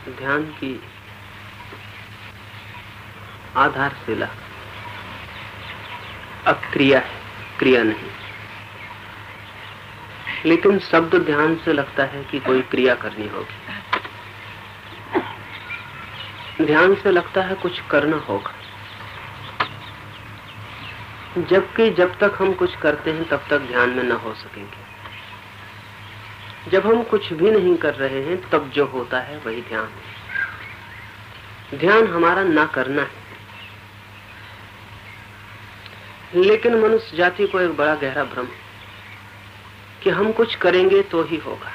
ध्यान की आधारशिला अक्रिया है, क्रिया नहीं। लेकिन शब्द ध्यान से लगता है कि कोई क्रिया करनी होगी। ध्यान से लगता है कुछ करना होगा, जबकि जब तक हम कुछ करते हैं तब तक ध्यान में न हो सकेंगे। जब हम कुछ भी नहीं कर रहे हैं तब जो होता है वही ध्यान है। ध्यान हमारा ना करना है। लेकिन मनुष्य जाति को एक बड़ा गहरा भ्रम है कि हम कुछ करेंगे तो ही होगा,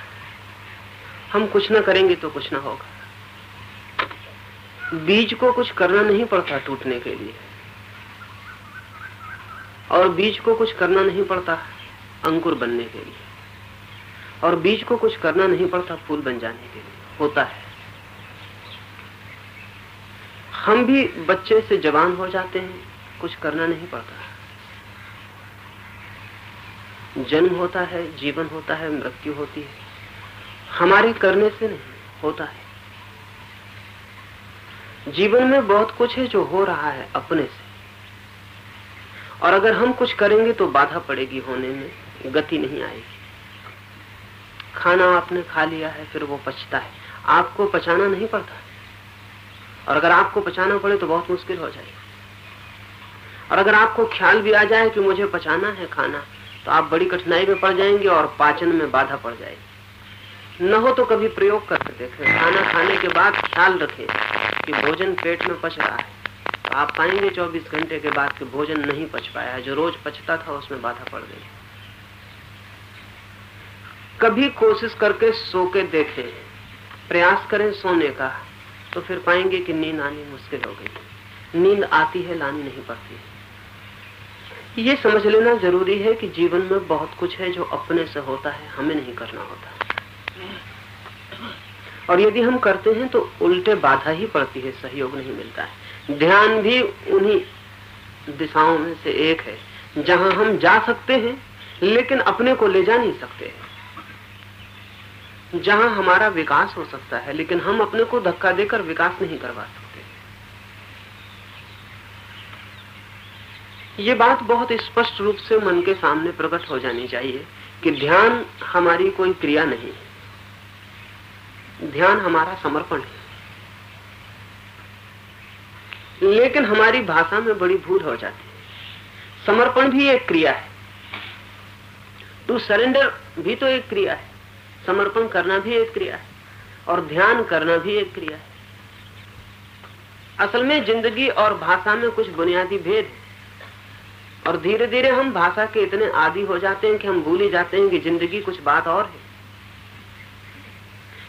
हम कुछ ना करेंगे तो कुछ ना होगा। बीज को कुछ करना नहीं पड़ता टूटने के लिए, और बीज को कुछ करना नहीं पड़ता अंकुर बनने के लिए, और बीज को कुछ करना नहीं पड़ता फूल बन जाने के लिए। होता है। हम भी बच्चे से जवान हो जाते हैं, कुछ करना नहीं पड़ता। जन्म होता है, जीवन होता है, मृत्यु होती है, हमारे करने से नहीं होता है। जीवन में बहुत कुछ है जो हो रहा है अपने से, और अगर हम कुछ करेंगे तो बाधा पड़ेगी होने में, गति नहीं आएगी। खाना आपने खा लिया है, फिर वो पचता है, आपको पचाना नहीं पड़ता, और अगर आपको पचाना पड़े तो बहुत मुश्किल हो जाएगी। और अगर आपको ख्याल भी आ जाए कि मुझे पचाना है खाना, तो आप बड़ी कठिनाई में पड़ जाएंगे और पाचन में बाधा पड़ जाएगी। न हो तो कभी प्रयोग करके देखें। खाना खाने के बाद ख्याल रखें कि भोजन पेट में पच रहा है, तो आप पाएंगे 24 घंटे के बाद कि भोजन नहीं पच पाया, जो रोज पचता था उसमें बाधा पड़ गई। कभी कोशिश करके सो के देखें, प्रयास करें सोने का, तो फिर पाएंगे कि नींद आनी मुश्किल हो गई। नींद आती है, लानी नहीं पड़ती। ये समझ लेना जरूरी है कि जीवन में बहुत कुछ है जो अपने से होता है, हमें नहीं करना होता। और यदि हम करते हैं तो उल्टे बाधा ही पड़ती है, सहयोग नहीं मिलता है। ध्यान भी उन्हीं दिशाओं में से एक है जहां हम जा सकते हैं लेकिन अपने को ले जा नहीं सकते, जहां हमारा विकास हो सकता है लेकिन हम अपने को धक्का देकर विकास नहीं करवा सकते। ये बात बहुत स्पष्ट रूप से मन के सामने प्रकट हो जानी चाहिए कि ध्यान हमारी कोई क्रिया नहीं है, ध्यान हमारा समर्पण है। लेकिन हमारी भाषा में बड़ी भूल हो जाती है। समर्पण भी एक क्रिया है, टू सरेंडर भी तो एक क्रिया है, समर्पण करना भी एक क्रिया है, और ध्यान करना भी एक क्रिया है। असल में जिंदगी और भाषा में कुछ बुनियादी भेद है, और धीरे धीरे हम भाषा के इतने आदी हो जाते हैं कि हम भूल ही जाते हैं कि जिंदगी कुछ बात और है।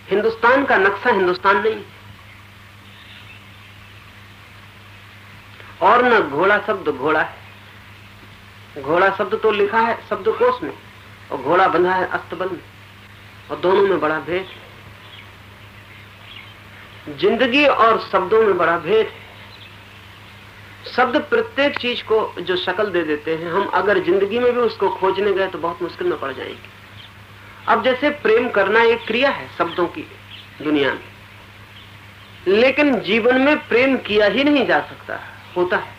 हिंदुस्तान का नक्शा हिंदुस्तान नहीं है, और न घोड़ा शब्द घोड़ा है। घोड़ा शब्द तो लिखा है शब्दकोश में, और घोड़ा बंधा है अस्तबल में, और दोनों में बड़ा भेद है। जिंदगी और शब्दों में बड़ा भेद है। शब्द प्रत्येक चीज को जो शक्ल दे देते हैं, हम अगर जिंदगी में भी उसको खोजने गए तो बहुत मुश्किल में पड़ जाएंगे। अब जैसे प्रेम करना एक क्रिया है शब्दों की दुनिया में, लेकिन जीवन में प्रेम किया ही नहीं जा सकता। होता है,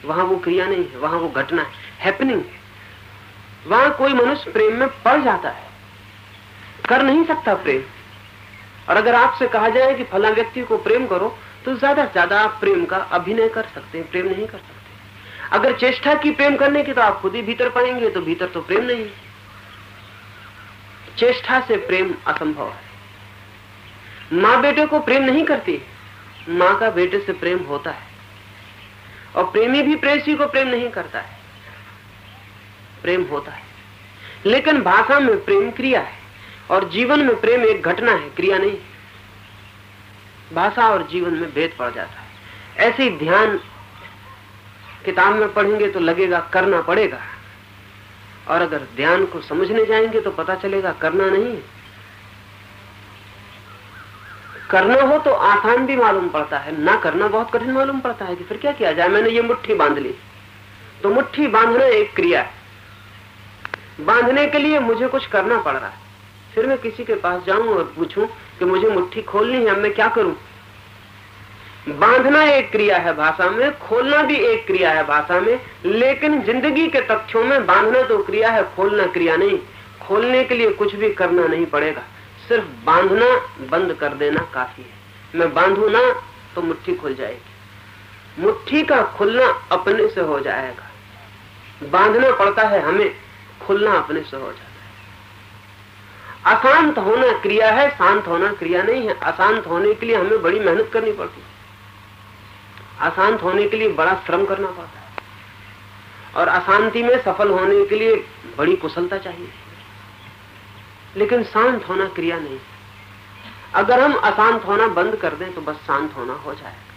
वहां वो क्रिया नहीं है, वहां वो घटना है, हैपनिंग है। वहां कोई मनुष्य प्रेम में पड़ जाता है, कर नहीं सकता प्रेम। और अगर आपसे कहा जाए कि फला व्यक्ति को प्रेम करो, तो ज्यादा से ज्यादा आप प्रेम का अभिनय कर सकते हैं, प्रेम नहीं कर सकते। अगर चेष्टा की प्रेम करने की तो आप खुद ही भीतर पाएंगे, तो भीतर तो प्रेम नहीं है। चेष्टा से प्रेम असंभव है। माँ बेटे को प्रेम नहीं करती, माँ का बेटे से प्रेम होता है, और प्रेमी भी प्रेसी को प्रेम नहीं करता है, प्रेम होता है। लेकिन भाषा में प्रेम क्रिया है, और जीवन में प्रेम एक घटना है, क्रिया नहीं। भाषा और जीवन में भेद पड़ जाता है। ऐसे ही ध्यान किताब में पढ़ेंगे तो लगेगा करना पड़ेगा, और अगर ध्यान को समझने जाएंगे तो पता चलेगा करना नहीं है। करना हो तो आसान भी मालूम पड़ता है, ना करना बहुत कठिन मालूम पड़ता है कि फिर क्या किया जाए। मैंने ये मुट्ठी बांध ली, तो मुट्ठी बांधना एक क्रिया है। बांधने के लिए मुझे कुछ करना पड़ रहा है। फिर मैं किसी के पास जाऊं और पूछूं कि कि मुझे मुट्ठी खोलनी है, अब मैं क्या करूं। बांधना एक क्रिया है भाषा में, खोलना भी एक क्रिया है भाषा में, लेकिन जिंदगी के तथ्यों में बांधना तो क्रिया है, खोलना क्रिया नहीं। खोलने के लिए कुछ भी करना नहीं पड़ेगा, सिर्फ बांधना बंद कर देना काफी है। मैं बांधू ना तो मुट्ठी खुल जाएगी, मुट्ठी का खुलना अपने से हो जाएगा। बांधना पड़ता है हमें, खुलना अपने से हो जाता है। अशांत होना क्रिया है, शांत होना क्रिया नहीं है। अशांत होने के लिए हमें बड़ी मेहनत करनी पड़ती है, अशांत होने के लिए बड़ा श्रम करना पड़ता है, और अशांति में सफल होने के लिए बड़ी कुशलता चाहिए। लेकिन शांत होना क्रिया नहीं। अगर हम अशांत होना बंद कर दें तो बस शांत होना हो जाएगा।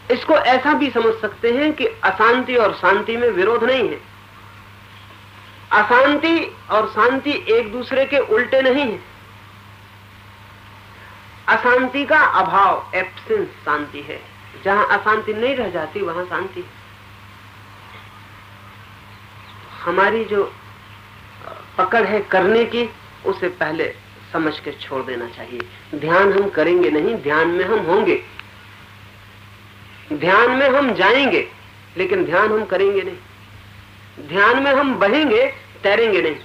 इसको ऐसा भी समझ सकते हैं कि अशांति और शांति में विरोध नहीं है। अशांति और शांति एक दूसरे के उल्टे नहीं है। अशांति का अभाव, एब्सेंस, शांति है। जहां अशांति नहीं रह जाती वहां शांति है। हमारी जो पकड़ है करने की, उसे पहले समझ के छोड़ देना चाहिए। ध्यान हम करेंगे नहीं, ध्यान में हम होंगे, ध्यान में हम जाएंगे, लेकिन ध्यान हम करेंगे नहीं। ध्यान में हम बहेंगे, तैरेंगे नहीं।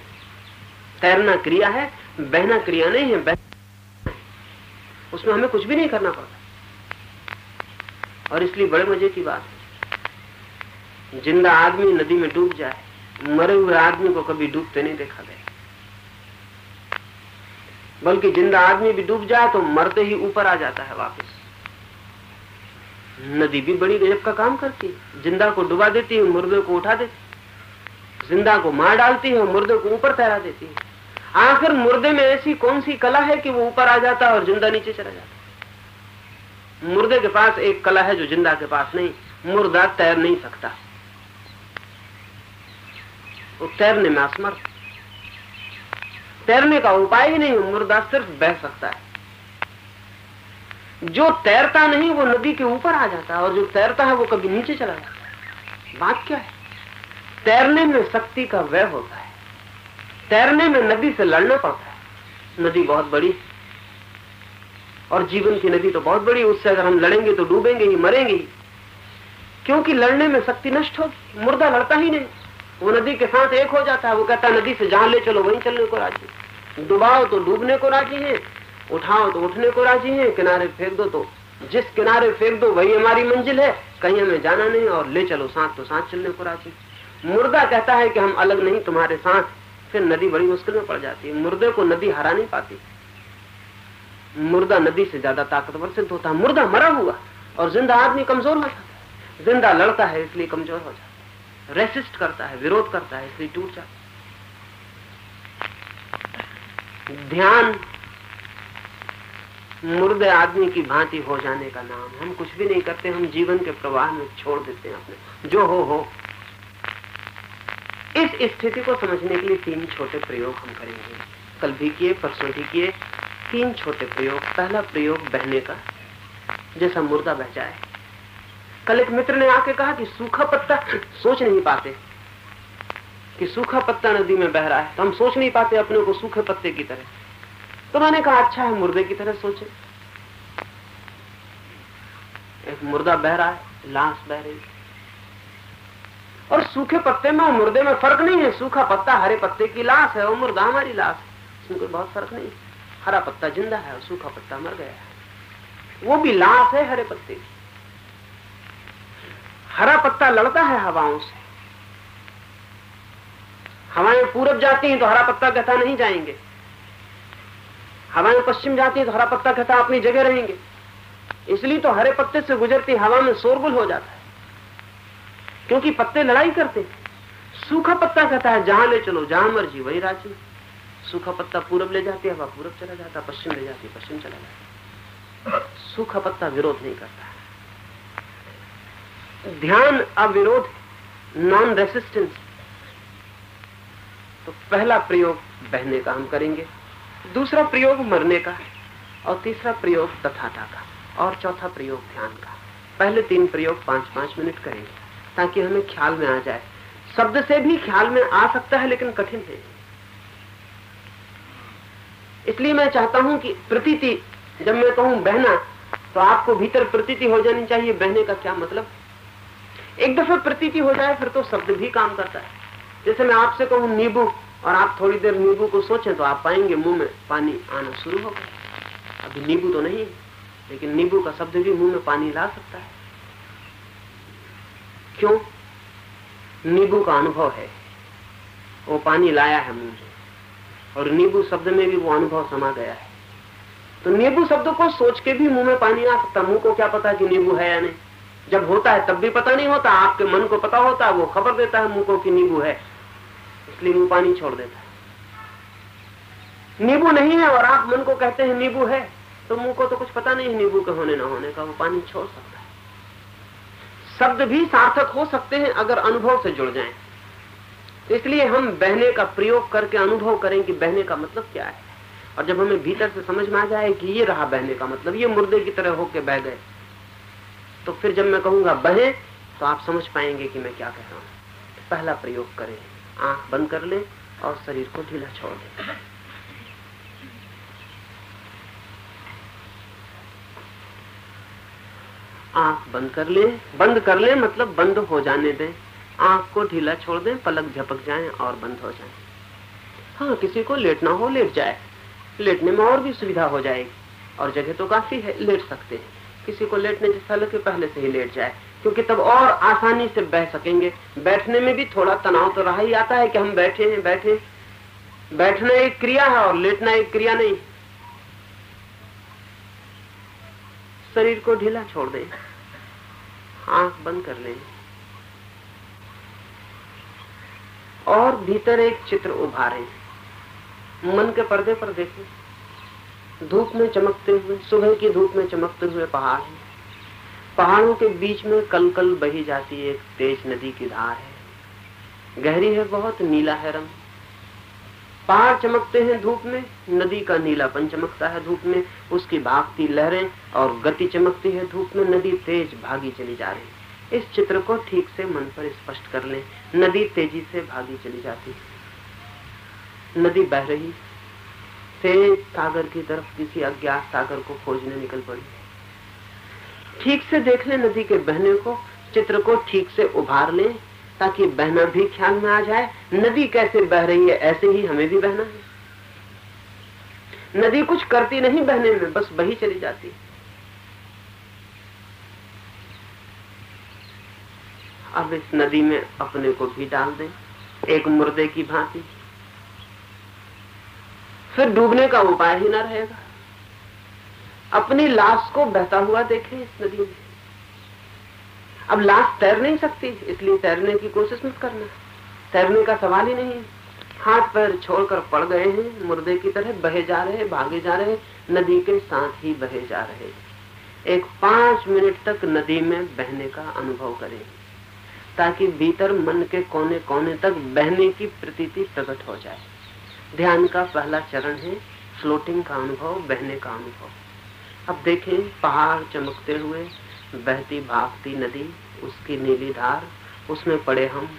तैरना क्रिया है, बहना क्रिया नहीं है। उसमें हमें कुछ भी नहीं करना पड़ता। और इसलिए बड़े मजे की बात है, जिंदा आदमी नदी में डूब जाए, मरे हुए आदमी को कभी डूबते नहीं देखा गया। बल्कि जिंदा आदमी भी डूब जाए तो मरते ही ऊपर आ जाता है वापस। नदी भी बड़ी गजब का काम करती है। जिंदा को डुबा देती है, मुर्दे को उठा देती है। जिंदा को मार डालती है, मुर्दे को ऊपर तैरा देती है। आखिर मुर्दे में ऐसी कौन सी कला है कि वो ऊपर आ जाता है और जिंदा नीचे चला जाता है। मुर्दे के पास एक कला है जो जिंदा के पास नहीं। मुर्दा तैर नहीं सकता, वो तैरने में असमर्थ। तैरने का उपाय ही नहीं, मुर्दा सिर्फ बह सकता है। जो तैरता नहीं वो नदी के ऊपर आ जाता है, और जो तैरता है वो कभी नीचे चला जाता है। बात क्या है? तैरने में शक्ति का व्यय होता है। तैरने में नदी से लड़ना पड़ता है। नदी बहुत बड़ी, और जीवन की नदी तो बहुत बड़ी। उससे अगर हम लड़ेंगे तो डूबेंगे ही, मरेंगे ही, क्योंकि लड़ने में शक्ति नष्ट होगी। मुर्दा लड़ता ही नहीं, वो नदी के साथ एक हो जाता है। वो कहता है नदी से जहां ले चलो वहीं चलने को राजी। डुबाओ तो डूबने को राजी है, उठाओ तो उठने को राजी है, किनारे फेंक दो तो जिस किनारे फेंक दो वही हमारी मंजिल है, कहीं हमें जाना नहीं, और ले चलो साथ तो साथ चलने को राजी। मुर्दा कहता है कि हम अलग नहीं तुम्हारे साथ, फिर नदी बड़ी मुश्किल में पड़ जाती है। मुर्दे को नदी हरा नहीं पाती। मुर्दा नदी से ज्यादा ताकतवर सिद्ध होता है। मुर्दा मरा हुआ, और जिंदा आदमी कमजोर हो जाता है। जिंदा लड़ता है इसलिए कमजोर हो जाता है, रेसिस्ट करता है, विरोध करता है, इसलिए टूट जाता है। ध्यान मुर्दे आदमी की भांति हो जाने का नाम। हम कुछ भी नहीं करते, हम जीवन के प्रवाह में छोड़ देते हैं अपने, जो हो। इस स्थिति को समझने के लिए 3 छोटे प्रयोग हम करेंगे। कल भी किए, परसों भी किए। 3 छोटे प्रयोग। पहला प्रयोग बहने का, जैसा मुर्दा बह जाए। कल एक मित्र ने आके कहा कि सूखा पत्ता, सोच नहीं पाते कि सूखा पत्ता नदी में बह रहा है, तो हम सोच नहीं पाते अपने को सूखे पत्ते की तरह। तो मैंने कहा अच्छा है, मुर्दे की तरह सोचे। एक मुर्दा बह रहा है, लाश बह रही है, और सूखे पत्ते में और मुर्दे में फर्क नहीं है। सूखा पत्ता हरे पत्ते की लाश है, और मुर्दा हमारी लाश है, इसमें कोई बहुत फर्क नहीं है। हरा पत्ता जिंदा है और सूखा पत्ता मर गया है, वो भी लाश है हरे पत्ते की। हरा पत्ता लड़ता है हवाओं से। हवाएं पूरब जाती हैं तो हरा पत्ता कहता नहीं जाएंगे, हवाएं पश्चिम जाती हैं तो हरा पत्ता कहता अपनी जगह रहेंगे। इसलिए तो हरे पत्ते से गुजरती हवा में शोरगुल हो जाता है, क्योंकि पत्ते लड़ाई करते। सूखा पत्ता कहता है जहां ले चलो, जहां मर्जी वही राजी। सूखा पत्ता पूरब ले जाती है हवा, पूरब चला जाता, पश्चिम ले जाती है, पश्चिम चला जाता। सूखा पत्ता विरोध नहीं करता है। ध्यान अविरोध, नॉन रेसिस्टेंस। तो पहला प्रयोग बहने का हम करेंगे, दूसरा प्रयोग मरने का, और तीसरा प्रयोग तथाता का, और चौथा प्रयोग ध्यान का। पहले 3 प्रयोग 5-5 मिनट करेंगे ताकि हमें ख्याल में आ जाए। शब्द से भी ख्याल में आ सकता है लेकिन कठिन है। इसलिए मैं चाहता हूं कि प्रतीति, जब मैं कहूं बहना, तो आपको भीतर प्रतीति हो जानी चाहिए बहने का क्या मतलब। एक दफा प्रतीति हो जाए फिर तो शब्द भी काम करता है। जैसे मैं आपसे कहूं नींबू, और आप थोड़ी देर नींबू को सोचें तो आप पाएंगे मुंह में पानी आना शुरू हो गया। अभी नींबू तो नहीं है, लेकिन नींबू का शब्द भी मुंह में पानी ला सकता है। क्यों? नींबू का अनुभव है, वो पानी लाया है मुंह में, और नींबू शब्द में भी वो अनुभव समा गया है। तो नींबू शब्द को सोच के भी मुंह में पानी आ सकता। मुंह को क्या पता कि नींबू है या नहीं? जब होता है तब भी पता नहीं होता, आपके मन को पता होता है, वो खबर देता है मुंह को कि नींबू है, इसलिए मुंह पानी छोड़ देता है। नींबू नहीं है और आप मन को कहते हैं नींबू है, तो मुंह को तो कुछ पता नहीं है नींबू के होने ना होने का, वो पानी छोड़ सकता है। शब्द भी सार्थक हो सकते हैं अगर अनुभव से जुड़ जाएं। तो इसलिए हम बहने का प्रयोग करके अनुभव करें कि बहने का मतलब क्या है। और जब हमें भीतर से समझ में आ जाए कि ये रहा बहने का मतलब, ये मुर्दे की तरह होके बह गए, तो फिर जब मैं कहूंगा बहे, तो आप समझ पाएंगे कि मैं क्या कह रहा हूं। पहला प्रयोग करें, आंख बंद कर ले और शरीर को ढीला छोड़ दें। आंख बंद कर ले मतलब बंद हो जाने दें। आंख को ढीला छोड़ दें, पलक झपक जाएं और बंद हो जाएं। हाँ, किसी को लेटना हो लेट जाए, लेटने में और भी सुविधा हो जाएगी, और जगह तो काफी है, लेट सकते हैं। किसी को लेटने जैसा लगे पहले से ही लेट जाए, क्योंकि तब और आसानी से बह सकेंगे। बैठने में भी थोड़ा तनाव तो रहा ही आता है कि हम बैठे हैं। बैठना एक क्रिया है और लेटना एक क्रिया नहीं। शरीर को ढीला छोड़ दें, आंख बंद कर लें और भीतर एक चित्र उभारें। मन के पर्दे पर देखें, धूप में चमकते हुए, सुबह की धूप में चमकते हुए पहाड़ हैं। पहाड़ों के बीच में कल कल बही जाती एक तेज नदी की धार है। गहरी है बहुत, नीला है रंग। पहाड़ चमकते हैं धूप में, नदी का नीलापन चमकता है धूप में, उसकी भागती लहरें और गति चमकती है धूप में। नदी तेज भागी चली जा रही है। इस चित्र को ठीक से मन पर स्पष्ट कर लें। नदी तेजी से भागी चली जाती है। नदी बह रही तेज सागर की तरफ, किसी अज्ञात सागर को खोजने निकल पड़ी। ठीक से देख लें नदी के बहने को, चित्र को ठीक से उभार लें ताकि बहना भी ख्याल में आ जाए। नदी कैसे बह रही है, ऐसे ही हमें भी बहना है। नदी कुछ करती नहीं बहने में, बस बही चली जाती है। अब इस नदी में अपने को भी डाल दें, एक मुर्दे की भांति। फिर डूबने का उपाय ही न रहेगा। अपनी लाश को बहता हुआ देखें इस नदी में। अब लाश तैर नहीं सकती, इसलिए तैरने की कोशिश मत करना, तैरने का सवाल ही नहीं। हाथ पैर छोड़कर पड़ गए हैं, मुर्दे की तरह बहे जा रहे, भागे जा रहे, नदी के साथ ही बहे जा रहे। एक 5 मिनट तक नदी में बहने का अनुभव करें ताकि भीतर मन के कोने कोने तक बहने की प्रतीति प्रकट हो जाए। ध्यान का पहला चरण है फ्लोटिंग का अनुभव, बहने का अनुभव। अब देखें पहाड़ चमकते हुए, बहती भागती नदी, उसकी नीली धार, उसमें पड़े हम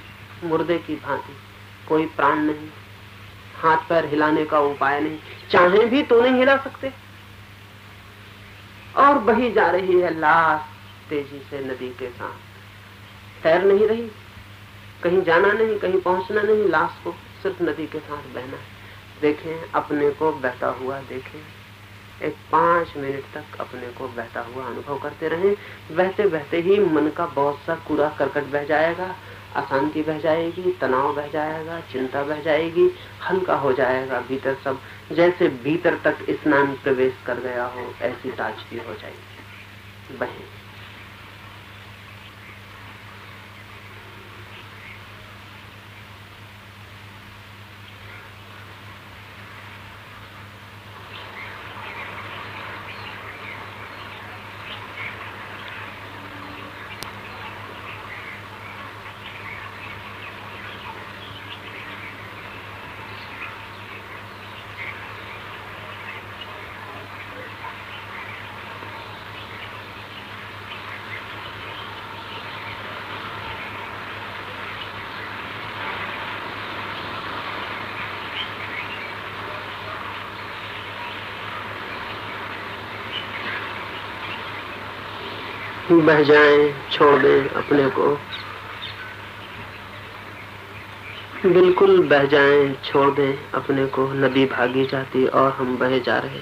मुर्दे की भांति। कोई प्राण नहीं, हाथ पैर हिलाने का उपाय नहीं, चाहे भी तो नहीं हिला सकते। और बही जा रही है लाश तेजी से नदी के साथ, तैर नहीं रही, कहीं जाना नहीं, कहीं पहुंचना नहीं, लाश को सिर्फ नदी के साथ बहना है। देखें अपने को बहता हुआ, देखें एक 5 मिनट तक अपने को बहता हुआ अनुभव करते रहें। बहते बहते ही मन का बहुत सा कूड़ा करकट बह जाएगा, अशांति बह जाएगी, तनाव बह जाएगा, चिंता बह जाएगी, हल्का हो जाएगा भीतर सब। जैसे भीतर तक स्नान प्रवेश कर गया हो, ऐसी ताजगी हो जाएगी। बहे बह जाएं, छोड़ दें अपने को, बिल्कुल बह जाएं, छोड़ दें अपने को। नदी भागी जाती और हम बहे जा रहे।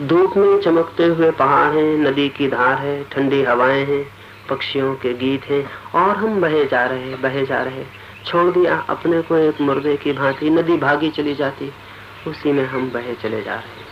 धूप में चमकते हुए पहाड़ हैं, नदी की धार है, ठंडी हवाएं हैं, पक्षियों के गीत हैं, और हम बहे जा रहे, बहे जा रहे। छोड़ दिया अपने को एक मुर्दे की भांति। नदी भागी चली जाती, उसी में हम बहे चले जा रहे।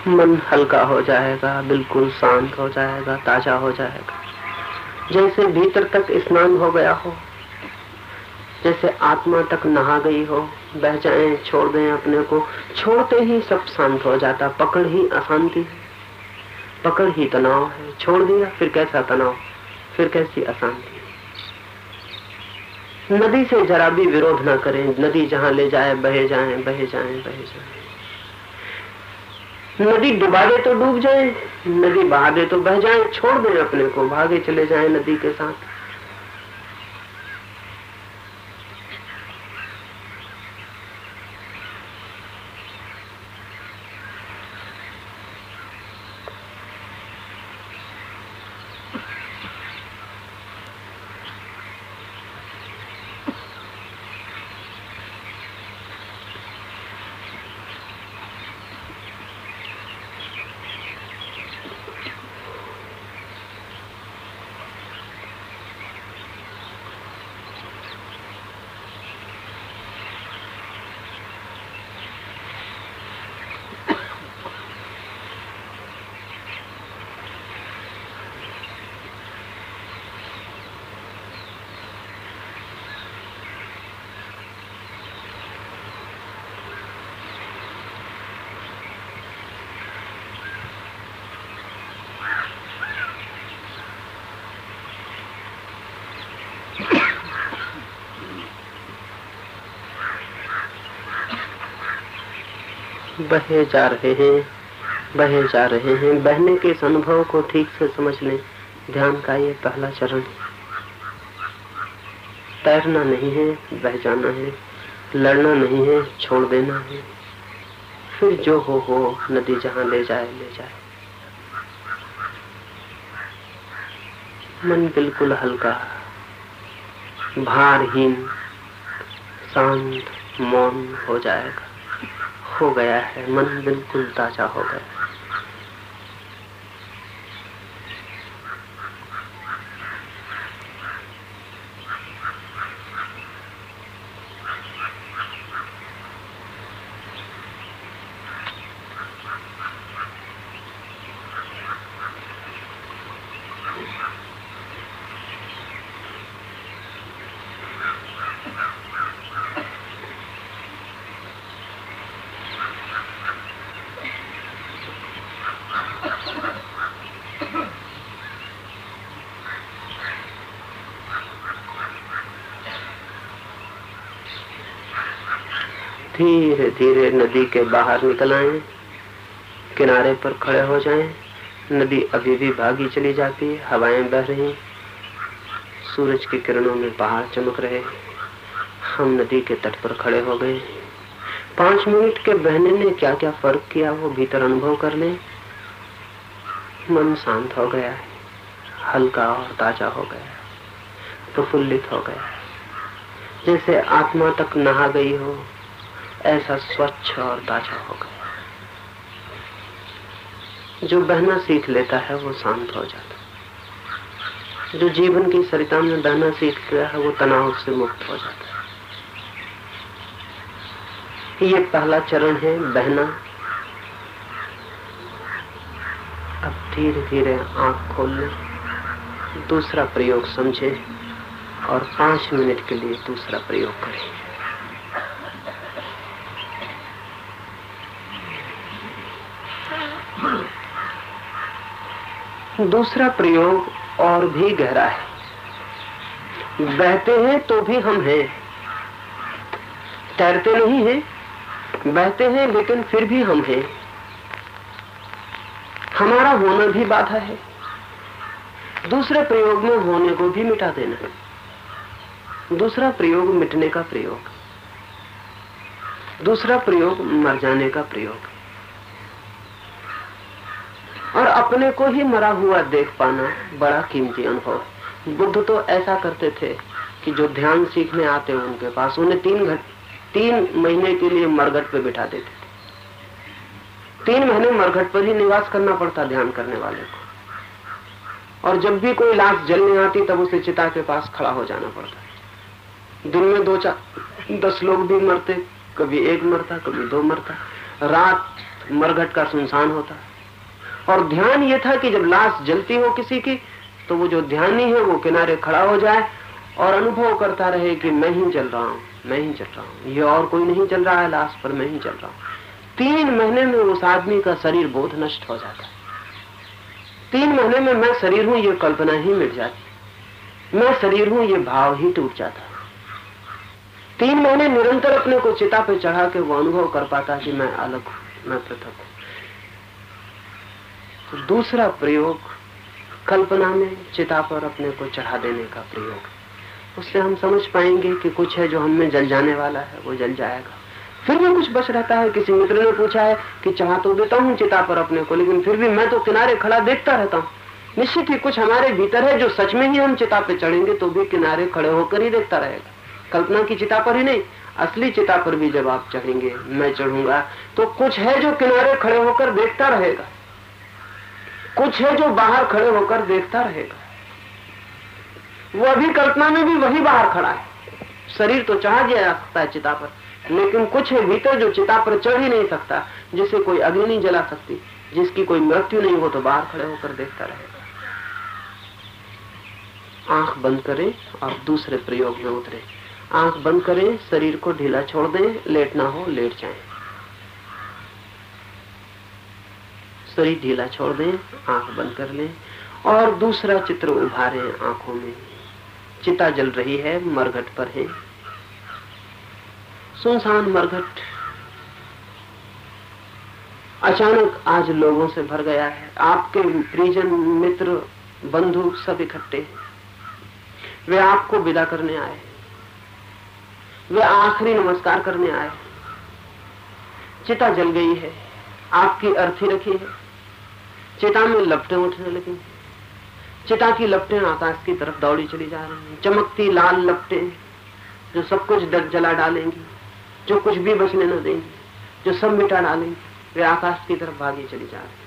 मन हल्का हो जाएगा, बिल्कुल शांत हो जाएगा, ताजा हो जाएगा, जैसे भीतर तक स्नान हो गया हो, जैसे आत्मा तक नहा गई हो। बह जाएं, छोड़ दें अपने को। छोड़ते ही सब शांत हो जाता। पकड़ ही अशांति है, पकड़ ही तनाव है। छोड़ दिया, फिर कैसा तनाव, फिर कैसी अशांति। नदी से जरा भी विरोध न करें। नदी जहां ले जाए बहे जाएं, बहे जाएं, बहे जाएं। नदी डुबा दे तो डूब जाए, नदी बहा दे तो बह जाए। छोड़ दें अपने को, भागे चले जाएं नदी के साथ। बहे जा रहे हैं, बहे जा रहे हैं। बहने के इस अनुभव को ठीक से समझ लें। ध्यान का ये पहला चरण। तैरना नहीं है, बह जाना है। लड़ना नहीं है, छोड़ देना है। फिर जो हो, नदी जहां ले जाए ले जाए। मन बिल्कुल हल्का, भारहीन, शांत, मौन हो जाएगा। हो गया है, मन बिल्कुल ताजा हो गया। धीरे धीरे नदी के बाहर निकल आए, किनारे पर खड़े हो जाएं। नदी अभी भी भागी चली जाती है, हवाएं बह रही, सूरज की किरणों में पहाड़ चमक रहे। हम नदी के तट पर खड़े हो गए। 5 मिनट के बहने ने क्या क्या फर्क किया वो भीतर अनुभव कर ले। मन शांत हो गया है, हल्का और ताजा हो गया, प्रफुल्लित हो गया, जैसे आत्मा तक नहा गई हो, ऐसा स्वच्छ और ताजा हो गया। जो बहना सीख लेता है वो शांत हो जाता है। जो जीवन की सरिता में बहना सीख गया है वो तनाव से मुक्त हो जाता है। ये पहला चरण है, बहना। अब धीरे धीरे आंख खोल लें। दूसरा प्रयोग समझें और 5 मिनट के लिए दूसरा प्रयोग करें। दूसरा प्रयोग और भी गहरा है। बहते हैं तो भी हम हैं, तैरते नहीं हैं, बहते हैं लेकिन फिर भी हम हैं। हमारा होना भी बाधा है। दूसरे प्रयोग में होने को भी मिटा देना है। दूसरा प्रयोग मिटने का प्रयोग, दूसरा प्रयोग मर जाने का प्रयोग, और अपने को ही मरा हुआ देख पाना बड़ा कीमती अनुभव है। बुद्ध तो ऐसा करते थे कि जो ध्यान सीखने आते उनके पास उन्हें 3 महीने के लिए मरघट पे बिठा देते थे। 3 महीने मरघट पर ही निवास करना पड़ता ध्यान करने वाले को, और जब भी कोई लाश जलने आती तब उसे चिता के पास खड़ा हो जाना पड़ता। दिन में 2-4-10 लोग भी मरते, कभी 1 मरता, कभी 2 मरता। रात मरघट का सुनसान होता। और ध्यान ये था कि जब लाश जलती हो किसी की तो वो जो ध्यानी है वो किनारे खड़ा हो जाए और अनुभव करता रहे कि मैं ही जल रहा हूं, मैं ही जल रहा हूं, ये और कोई नहीं जल रहा है लाश पर, मैं ही जल रहा हूं। 3 महीने में उस आदमी का शरीर बोध नष्ट हो जाता है। 3 महीने में मैं शरीर हूं ये कल्पना ही मिट जाती, मैं शरीर हूं ये भाव ही टूट जाता। 3 महीने निरंतर अपने को चिता पे चढ़ा के वो अनुभव कर पाता कि मैं अलग हूं, मैं पृथक हूं। तो दूसरा प्रयोग कल्पना में चिता पर अपने को चढ़ा देने का प्रयोग। उससे हम समझ पाएंगे कि कुछ है जो हम में जल जाने वाला है, वो जल जाएगा। फिर भी कुछ बच रहता है। किसी मित्र ने पूछा है कि चढ़ा तो देता हूँ चिता पर अपने को, लेकिन फिर भी मैं तो किनारे खड़ा देखता रहता हूँ। निश्चित ही कुछ हमारे भीतर है जो सच में ही हम चिता पे चढ़ेंगे तो भी किनारे खड़े होकर ही देखता रहेगा। कल्पना की चिता पर ही नहीं, असली चिता पर भी जब आप चढ़ेंगे, मैं चढ़ूंगा, तो कुछ है जो किनारे खड़े होकर देखता रहेगा, कुछ है जो बाहर खड़े होकर देखता रहेगा। वो अभी कल्पना में भी वही बाहर खड़ा है। शरीर तो चढ़ा दिया जा सकता है चिता पर, लेकिन कुछ है भीतर जो चिता पर चढ़ ही नहीं सकता, जिसे कोई अग्नि नहीं जला सकती, जिसकी कोई मृत्यु नहीं हो, तो बाहर खड़े होकर देखता रहेगा। आंख बंद करें और दूसरे प्रयोग में उतरे। आंख बंद करें, शरीर को ढीला छोड़ दें, लेटना हो लेट जाएं। शरीर ढीला छोड़ दें, आंख बंद कर लें और दूसरा चित्र उभारें आंखों में। चिता जल रही है, मरघट पर है, सुनसान मरघट अचानक आज लोगों से भर गया है। आपके परिजन, मित्र, बंधु सब इकट्ठे हैं। वे आपको विदा करने आए, वे आखिरी नमस्कार करने आए। चिता जल गई है, आपकी अर्थी रखी है, चिता में लपटें उठने लगी। चिता की लपटें आकाश की तरफ दौड़ी चली जा रही हैं। चमकती लाल लपटें जो सब कुछ जला डालेंगी, जो कुछ भी बचने न देंगी, जो सब मिटा डालेंगी, वे आकाश की तरफ भागी चली जा रही।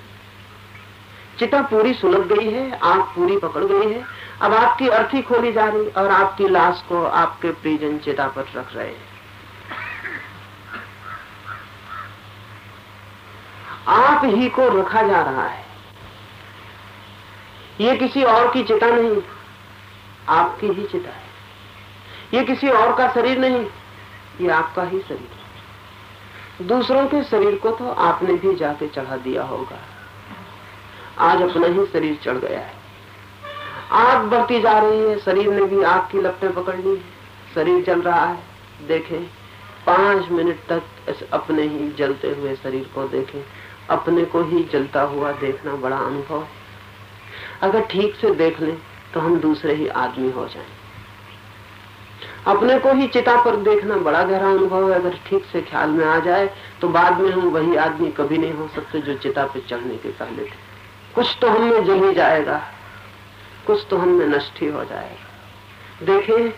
चिता पूरी सुलग गई है, आग पूरी पकड़ गई है। अब आपकी अर्थी खोली जा रही और आपकी लाश को आपके परिजन चिता पर रख रहे हैं। आप ही को रखा जा रहा है। ये किसी और की चिता नहीं, आपकी ही चिता है। ये किसी और का शरीर नहीं, ये आपका ही शरीर है। दूसरों के शरीर को तो आपने भी जाके चढ़ा दिया होगा। आज अपना ही शरीर चढ़ गया है। आग बढ़ती जा रही है, शरीर ने भी आग की लपटें पकड़ ली, शरीर जल रहा है। देखें, 5 मिनट तक इस अपने ही जलते हुए शरीर को देखें। अपने को ही जलता हुआ देखना बड़ा अनुभव है। अगर ठीक से देख लें तो हम दूसरे ही आदमी हो जाएं। अपने को ही चिता पर देखना बड़ा गहरा अनुभव है। अगर ठीक से ख्याल में आ जाए तो बाद में हम वही आदमी कभी नहीं हो सकते जो चिता पर चढ़ने के पहले थे। कुछ तो हमने जल ही जाएगा, कुछ तो हमने नष्ट ही हो जाएगा। देखें,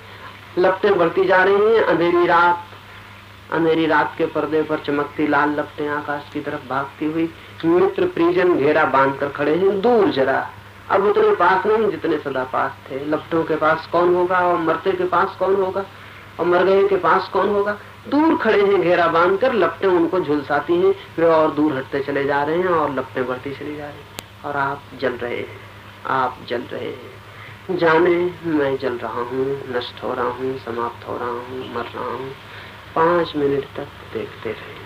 लपटें बढ़ती जा रही हैं। अंधेरी रात के पर्दे पर चमकती लाल लपटें आकाश की तरफ भागती हुई। मित्र परिजन घेरा बांधकर खड़े हैं, दूर जरा, अब उतने पास नहीं जितने सदा पास थे। लपटों के पास कौन होगा और मरते के पास कौन होगा और मर गए के पास कौन होगा। दूर खड़े हैं घेरा बांधकर, लपटें उनको झुलसाती हैं। वे और दूर हटते चले जा रहे हैं और लपटें बढ़ती चली जा रही हैं। और आप जल रहे हैं, आप जल रहे हैं। जाने मैं जल रहा हूँ, नष्ट हो रहा हूँ, समाप्त हो रहा हूँ, मर रहा हूँ। 5 मिनट तक देखते रहे।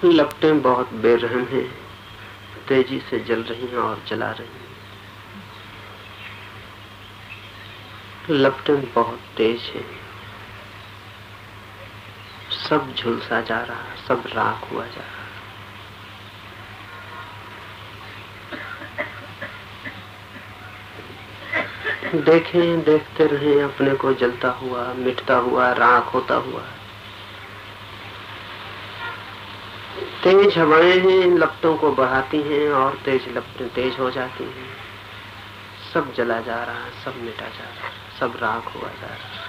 लपटें बहुत बेरहम हैं, तेजी से जल रही हैं और जला रही हैं। लपटें बहुत तेज हैं, सब झुलसा जा रहा, सब राख हुआ जा रहा। देखें, देखते रहें अपने को जलता हुआ, मिटता हुआ, राख होता हुआ। तेज हवाएं हैं, लपटों को बढ़ाती हैं और तेज लपटें तेज हो जाती हैं। सब जला जा रहा, सब मिटा जा रहा, सब राख हुआ जा रहा।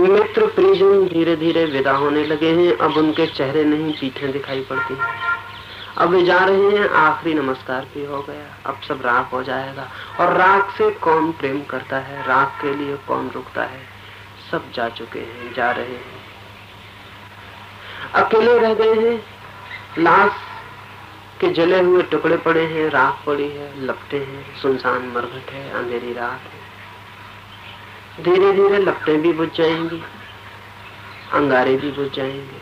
मित्र परिजन धीरे धीरे विदा होने लगे हैं। अब उनके चेहरे नहीं, पीठें दिखाई पड़ती हैं। अब वे जा रहे हैं, आखिरी नमस्कार भी हो गया। अब सब राख हो जाएगा। और राख से कौन प्रेम करता है, राख के लिए कौन रुकता है? सब जा चुके हैं, जा रहे हैं, अकेले रह गए हैं। लाश के जले हुए टुकड़े पड़े हैं, राख पड़ी है, लपटें हैं, सुनसान मरघट है, अंधेरी रात है। धीरे धीरे लपटें भी बुझ जाएंगी, अंगारे भी बुझ जाएंगे,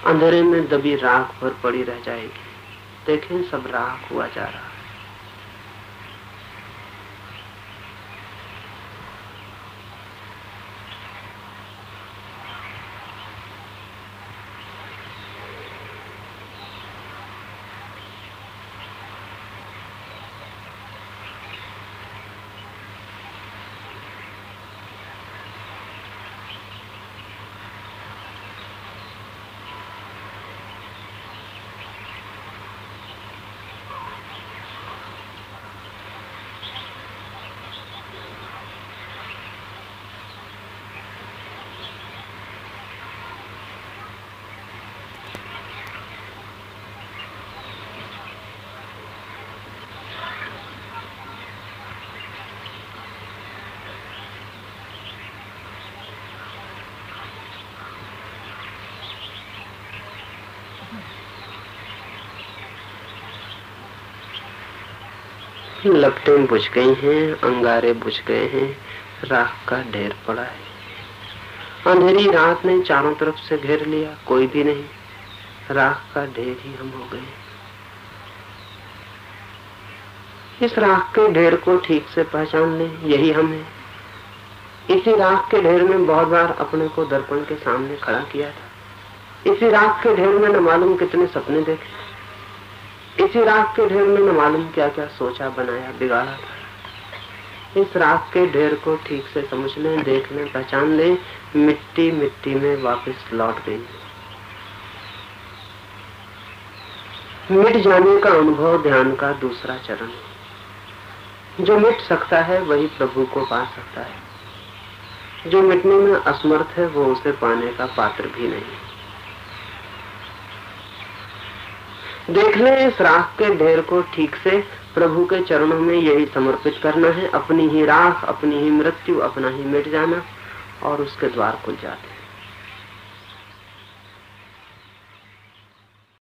अंधेरे में दबी राख भर पड़ी रह जाएगी। देखें, सब राख हुआ जा रहा है। लपटें बुझ गई हैं, अंगारे बुझ गए हैं, राख का ढेर पड़ा है। अंधेरी रात ने चारों तरफ से घेर लिया, कोई भी नहीं, राख का ढेर ही हम हो गए। इस राख के ढेर को ठीक से पहचान लें, यही हम हैं। इसी राख के ढेर में बहुत बार अपने को दर्पण के सामने खड़ा किया था। इसी राख के ढेर में न मालूम कितने सपने देखे। इसी राख के ढेर में न मालूम क्या क्या सोचा, बनाया, बिगाड़ा था। इस राख के ढेर को ठीक से समझ लें, देख लें, पहचान लें। मिट्टी मिट्टी में वापस लौट गई। मिट जाने का अनुभव ध्यान का दूसरा चरण। जो मिट सकता है वही प्रभु को पा सकता है। जो मिटने में असमर्थ है वो उसे पाने का पात्र भी नहीं। देख लें, इस राख के ढेर को ठीक से प्रभु के चरणों में यही समर्पित करना है। अपनी ही राख, अपनी ही मृत्यु, अपना ही मिट जाना, और उसके द्वार खुल जाते।